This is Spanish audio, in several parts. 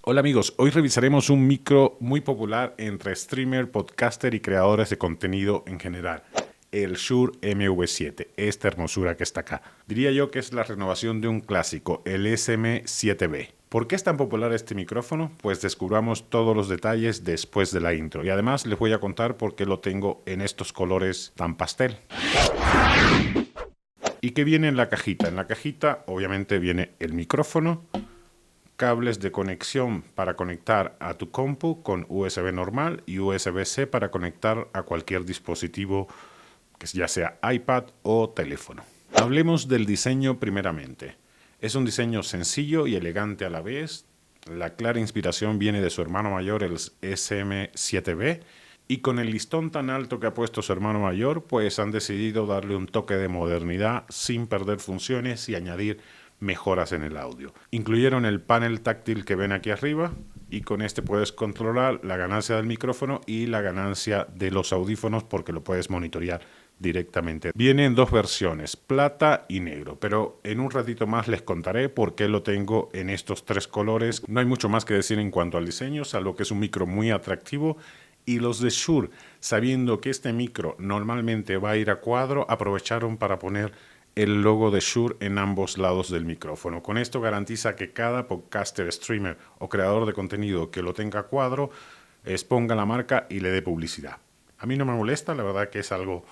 Hola amigos, hoy revisaremos un micro muy popular entre streamer, podcaster y creadores de contenido en general, el Shure MV7, esta hermosura que está acá. Diría yo que es la renovación de un clásico, el SM7B. ¿Por qué es tan popular este micrófono? Pues descubramos todos los detalles después de la intro y además les voy a contar por qué lo tengo en estos colores tan pastel. ¿Y qué viene en la cajita? En la cajita obviamente viene el micrófono, cables de conexión para conectar a tu compu con USB normal y USB-C para conectar a cualquier dispositivo, que ya sea iPad o teléfono. Hablemos del diseño primeramente. Es un diseño sencillo y elegante a la vez. La clara inspiración viene de su hermano mayor, el SM7B, y con el listón tan alto que ha puesto su hermano mayor, pues han decidido darle un toque de modernidad sin perder funciones y añadir mejoras en el audio. Incluyeron el panel táctil que ven aquí arriba y con este puedes controlar la ganancia del micrófono y la ganancia de los audífonos porque lo puedes monitorear directamente. Viene en dos versiones, plata y negro, pero en un ratito más les contaré por qué lo tengo en estos tres colores. No hay mucho más que decir en cuanto al diseño, salvo que es un micro muy atractivo. Y los de Shure, sabiendo que este micro normalmente va a ir a cuadro, aprovecharon para poner el logo de Shure en ambos lados del micrófono. Con esto garantiza que cada podcaster, streamer o creador de contenido que lo tenga a cuadro exponga la marca y le dé publicidad. A mí no me molesta, la verdad que es algo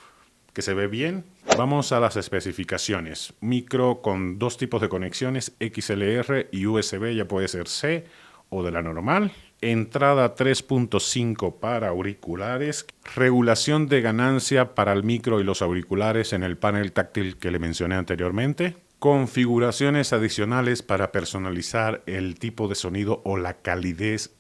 que se ve bien. Vamos a las especificaciones. Micro con dos tipos de conexiones, XLR y USB, ya puede ser C o de la normal. Entrada 3.5 para auriculares, regulación de ganancia para el micro y los auriculares en el panel táctil que le mencioné anteriormente, configuraciones adicionales para personalizar el tipo de sonido o la calidez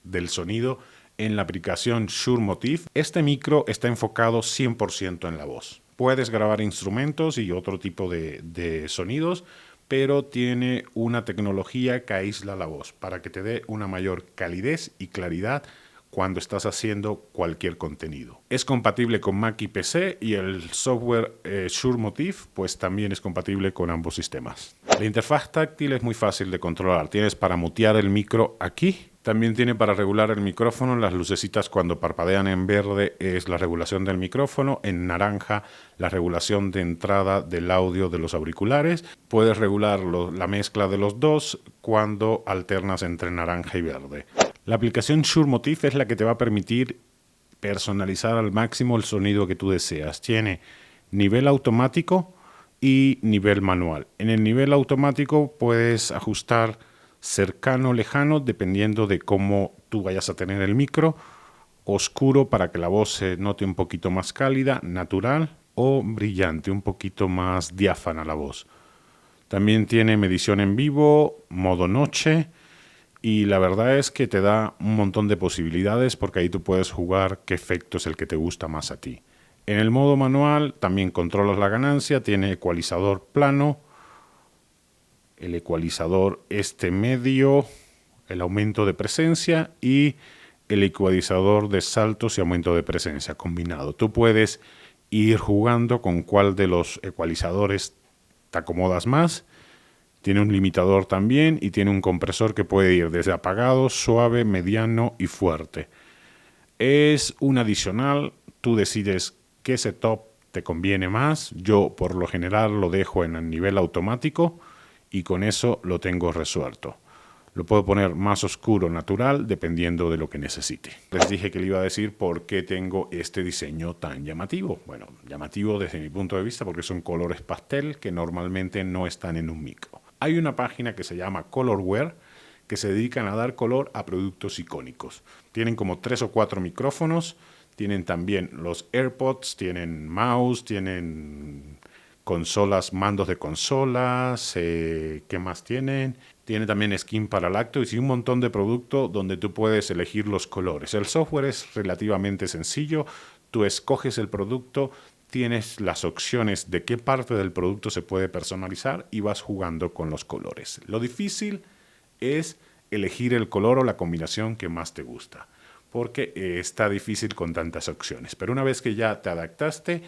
del sonido en la aplicación Shure Motif. Este micro está enfocado 100% en la voz. Puedes grabar instrumentos y otro tipo de sonidos, pero tiene una tecnología que aísla la voz para que te dé una mayor calidez y claridad cuando estás haciendo cualquier contenido. Es compatible con Mac y PC y el software Shure Motif pues también es compatible con ambos sistemas. La interfaz táctil es muy fácil de controlar. Tienes para mutear el micro aquí. También tiene para regular el micrófono, las lucecitas cuando parpadean en verde es la regulación del micrófono, en naranja la regulación de entrada del audio de los auriculares. Puedes regular la mezcla de los dos cuando alternas entre naranja y verde. La aplicación Shure Motif es la que te va a permitir personalizar al máximo el sonido que tú deseas. Tiene nivel automático y nivel manual. En el nivel automático puedes ajustar cercano, lejano, dependiendo de cómo tú vayas a tener el micro, oscuro para que la voz se note un poquito más cálida, natural, o brillante, un poquito más diáfana la voz. También tiene medición en vivo, modo noche, y la verdad es que te da un montón de posibilidades porque ahí tú puedes jugar qué efecto es el que te gusta más a ti. En el modo manual también controlas la ganancia, tiene ecualizador plano, el ecualizador medio, el aumento de presencia y el ecualizador de saltos y aumento de presencia combinado. Tú puedes ir jugando con cuál de los ecualizadores te acomodas más. Tiene un limitador también y tiene un compresor que puede ir desde apagado, suave, mediano y fuerte. Es un adicional, tú decides qué setup te conviene más. Yo por lo general lo dejo en el nivel automático y con eso lo tengo resuelto. Lo puedo poner más oscuro, natural, dependiendo de lo que necesite. Les dije que le iba a decir por qué tengo este diseño tan llamativo. Bueno, llamativo desde mi punto de vista porque son colores pastel que normalmente no están en un micro. Hay una página que se llama Colorware que se dedican a dar color a productos icónicos. Tienen como 3 o 4 micrófonos, tienen también los AirPods, tienen mouse, tienen consolas, mandos de consolas, ¿qué más tienen? Tiene también skin para lácteos y un montón de productos donde tú puedes elegir los colores. El software es relativamente sencillo, tú escoges el producto, tienes las opciones de qué parte del producto se puede personalizar y vas jugando con los colores. Lo difícil es elegir el color o la combinación que más te gusta, porque está difícil con tantas opciones. Pero una vez que ya te adaptaste,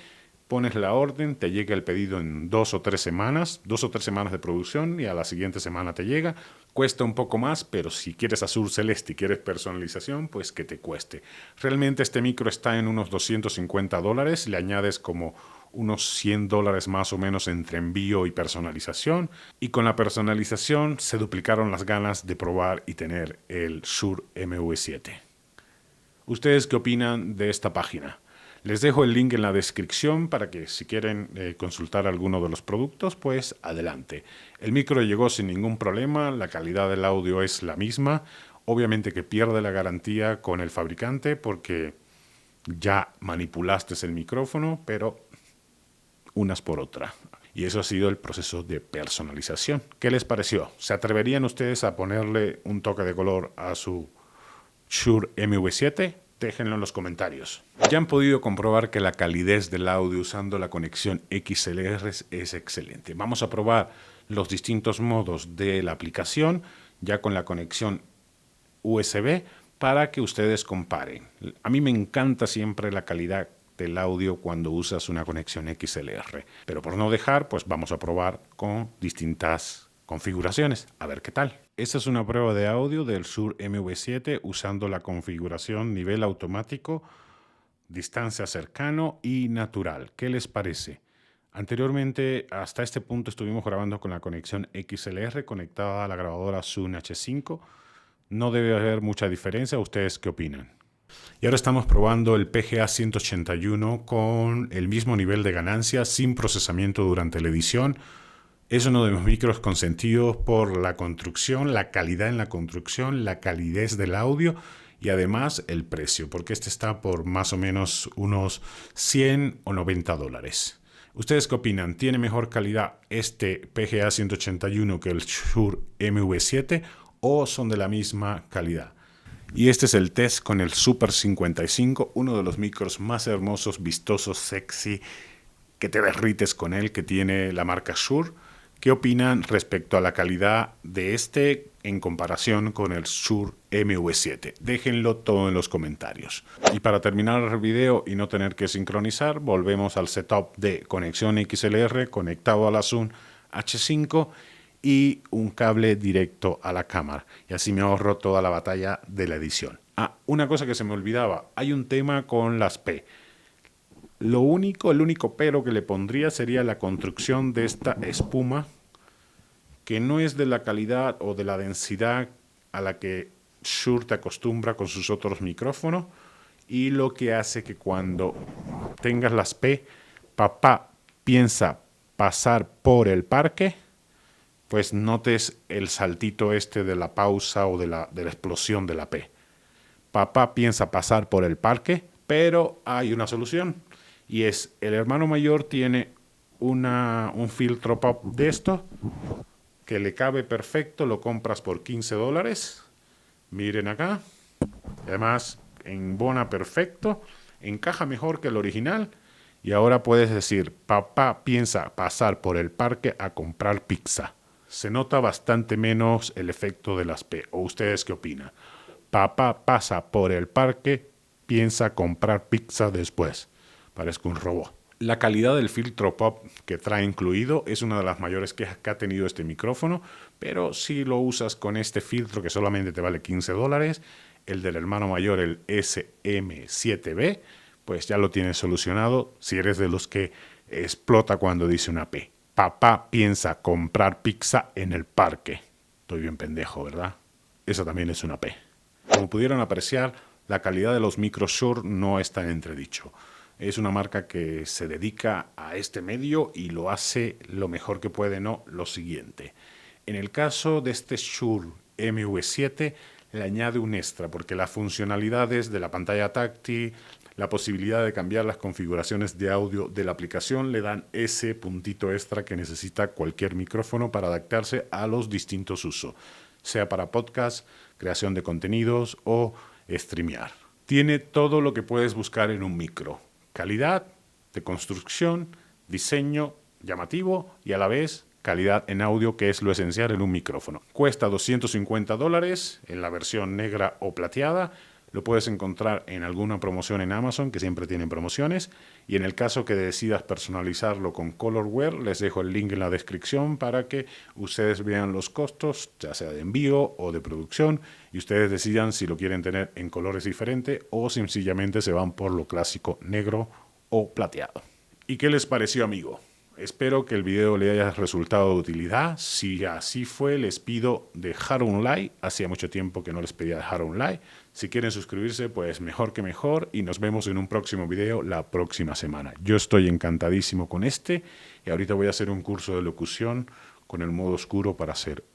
pones la orden, te llega el pedido en 2 o 3 semanas, 2 o 3 semanas de producción y a la siguiente semana te llega. Cuesta un poco más, pero si quieres azul celeste y quieres personalización, pues que te cueste. Realmente este micro está en unos $250, le añades como unos $100 más o menos entre envío y personalización. Y con la personalización se duplicaron las ganas de probar y tener el Shure MV7. ¿Ustedes qué opinan de esta página? Les dejo el link en la descripción para que si quieren consultar alguno de los productos, pues adelante. El micro llegó sin ningún problema, la calidad del audio es la misma. Obviamente que pierde la garantía con el fabricante porque ya manipulaste el micrófono, pero unas por otra. Y eso ha sido el proceso de personalización. ¿Qué les pareció? ¿Se atreverían ustedes a ponerle un toque de color a su Shure MV7? Déjenlo en los comentarios. Ya han podido comprobar que la calidez del audio usando la conexión XLR es excelente. Vamos a probar los distintos modos de la aplicación ya con la conexión USB para que ustedes comparen. A mí me encanta siempre la calidad del audio cuando usas una conexión XLR, pero por no dejar, pues vamos a probar con distintas configuraciones, a ver qué tal. Esta es una prueba de audio del Shure MV7 usando la configuración nivel automático, distancia cercano y natural. ¿Qué les parece? Anteriormente, hasta este punto estuvimos grabando con la conexión XLR conectada a la grabadora Zoom H5. No debe haber mucha diferencia. ¿Ustedes qué opinan? Y ahora estamos probando el PGA 181 con el mismo nivel de ganancia sin procesamiento durante la edición. Es uno de los micros consentidos por la construcción, la calidad en la construcción, la calidez del audio y además el precio, porque este está por más o menos unos $100 o $90. ¿Ustedes qué opinan? ¿Tiene mejor calidad este PGA 181 que el Shure MV7 o son de la misma calidad? Y este es el test con el Super 55, uno de los micros más hermosos, vistosos, sexy, que te derrites con él, que tiene la marca Shure. ¿Qué opinan respecto a la calidad de este en comparación con el Shure MV7? Déjenlo todo en los comentarios. Y para terminar el video y no tener que sincronizar, volvemos al setup de conexión XLR conectado a la Zoom H5 y un cable directo a la cámara. Y así me ahorro toda la batalla de la edición. Una cosa que se me olvidaba. Hay un tema con las P. El único pero que le pondría sería la construcción de esta espuma, que no es de la calidad o de la densidad a la que Shure te acostumbra con sus otros micrófonos, y lo que hace que cuando tengas las P, papá piensa pasar por el parque, pues notes el saltito este de la pausa o de la explosión de la P. Papá piensa pasar por el parque, pero hay una solución. Y es, el hermano mayor tiene un filtro pop de esto que le cabe perfecto, lo compras por $15. Miren acá. Además, embona perfecto, encaja mejor que el original. Y ahora puedes decir, papá piensa pasar por el parque a comprar pizza. Se nota bastante menos el efecto de las P. ¿O ustedes qué opinan? Papá pasa por el parque, piensa comprar pizza después. Parezco un robot. La calidad del filtro pop que trae incluido es una de las mayores quejas que ha tenido este micrófono, pero si lo usas con este filtro que solamente te vale $15, el del hermano mayor, el SM7B, pues ya lo tienes solucionado si eres de los que explota cuando dice una P. Papá piensa comprar pizza en el parque. Estoy bien pendejo, ¿verdad? Esa también es una P. Como pudieron apreciar, la calidad de los micros Shure no está en entredicho. Es una marca que se dedica a este medio y lo hace lo mejor que puede, ¿no? Lo siguiente. En el caso de este Shure MV7, le añade un extra, porque las funcionalidades de la pantalla táctil, la posibilidad de cambiar las configuraciones de audio de la aplicación le dan ese puntito extra que necesita cualquier micrófono para adaptarse a los distintos usos, sea para podcast, creación de contenidos o streamear. Tiene todo lo que puedes buscar en un micro. Calidad de construcción, diseño llamativo y a la vez calidad en audio, que es lo esencial en un micrófono. Cuesta $250 en la versión negra o plateada. Lo puedes encontrar en alguna promoción en Amazon, que siempre tienen promociones. Y en el caso que decidas personalizarlo con Colorware, les dejo el link en la descripción para que ustedes vean los costos, ya sea de envío o de producción, y ustedes decidan si lo quieren tener en colores diferentes o sencillamente se van por lo clásico negro o plateado. ¿Y qué les pareció, amigo? Espero que el video le haya resultado de utilidad. Si así fue, les pido dejar un like. Hacía mucho tiempo que no les pedía dejar un like. Si quieren suscribirse, pues mejor que mejor. Y nos vemos en un próximo video la próxima semana. Yo estoy encantadísimo con este. Y ahorita voy a hacer un curso de locución con el modo oscuro para hacer...